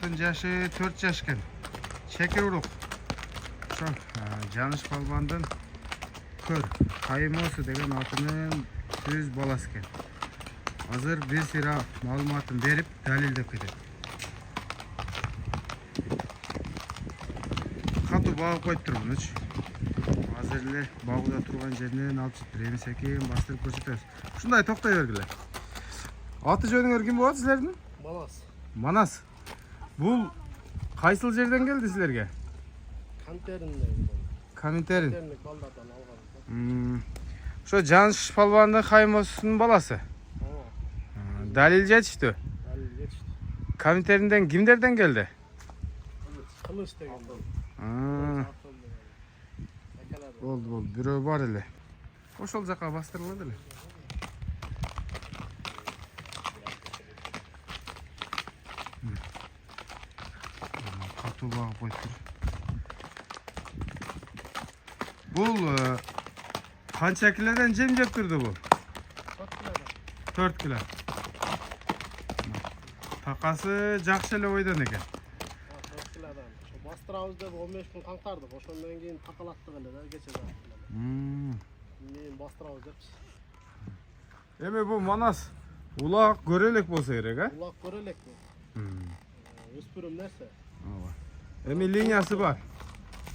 Атын жашы 4 жаш экен. Чекер урук. Ошо Жаныш Балбандын көр Каймосу деген атынын түз баласы экен. Азыр бир сыйра маалыматын берип, далилдеп кетет. Катуу багып коюп турмунчу. Азыр эле багууда турган жеринен алып чыктыр. Эмес экен бастырып көрсөтөбүз. Ушундай токтой бергиле. Аты жөнүңөр ким болот силердин? Манас. Манас. Бул кайсыл жерден келди силерге? Камтеринден. Камтерин. Камтериндик балдардан алган. Ошо Жаныш Балбандын Каймосунун баласы. Далил жетиштүү. Далил жетишти. Камтеринден кимдерден келди? Кылыч деген. Болду, бирөө бар эле. Ошол жака бастырылат эле. Катуу багып коюптур. Бул канча килодон жем жеп турду бул? 4 кило. Такасы жакшы эле бойдон экен. 4 килодон. Ошо бастырабыз деп 15 күн каңтардык. Ошондон кийин такалаттык эле да кече да. Мен бастырабыз депчи. Эми бул Манас улак көрө элек болсо керек, а? Улак көрө элек. Өспүрүм нерсе. Ооба. Эми линиясы бар.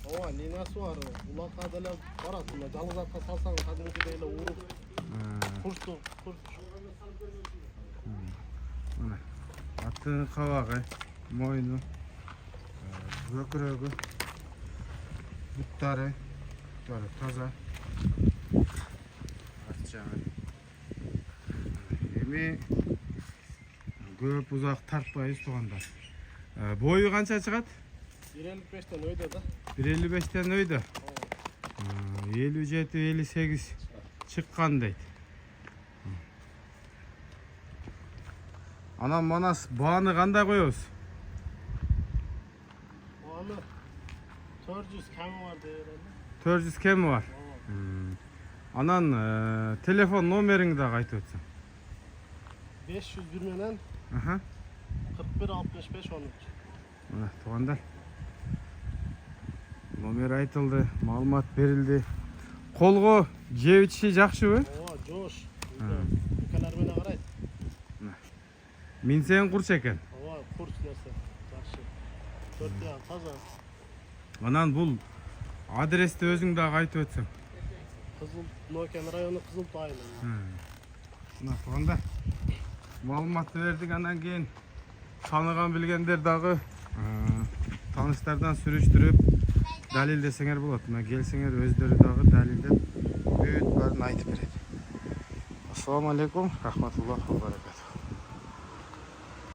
Ооба, линиясы бар. Улакка деле барат. Мына жалгыз атка салсаң кадимкидей эле уруп. Курсту. Мына аттын кабагы, мойну, бөкүрөгү, буттары таза. Арчагы. Эми көп узак тартпайбыз туугандар. Бою канча чыгат? 1.55тен өйдө да. 1.55тен өйдө. 57-58 чыккан дейт. Анан Манас бааны кандай коебуз? Бааны 400 кеми бар деп эле. 400 кеми бар. Анан телефон номериңди дагы айтып өтсөң. 501 менен 41-65-13. Мына туугандар. Номер айтылды, маалымат берилди. Колго жеп ичиши жакшыбы? Ооба, жош. Укалар менен карайт. Минсең курч экен. Ооба, курч нерсе. Жакшы. 4 таза. Анан бул адрести өзүң дагы айтып өтсөң. Кызыл Нокен району Кызыл Тайын. Мына туугандар. Маалыматты бердик, андан кийин таныган билгендер дагы тааныштардан сүрүштүрүп далилдесеңер болот. Мына келсеңер өздөрү дагы далилдеп бүт баарын айтып берет. Ассаламу алейкум, рахматуллахи ва баракатух.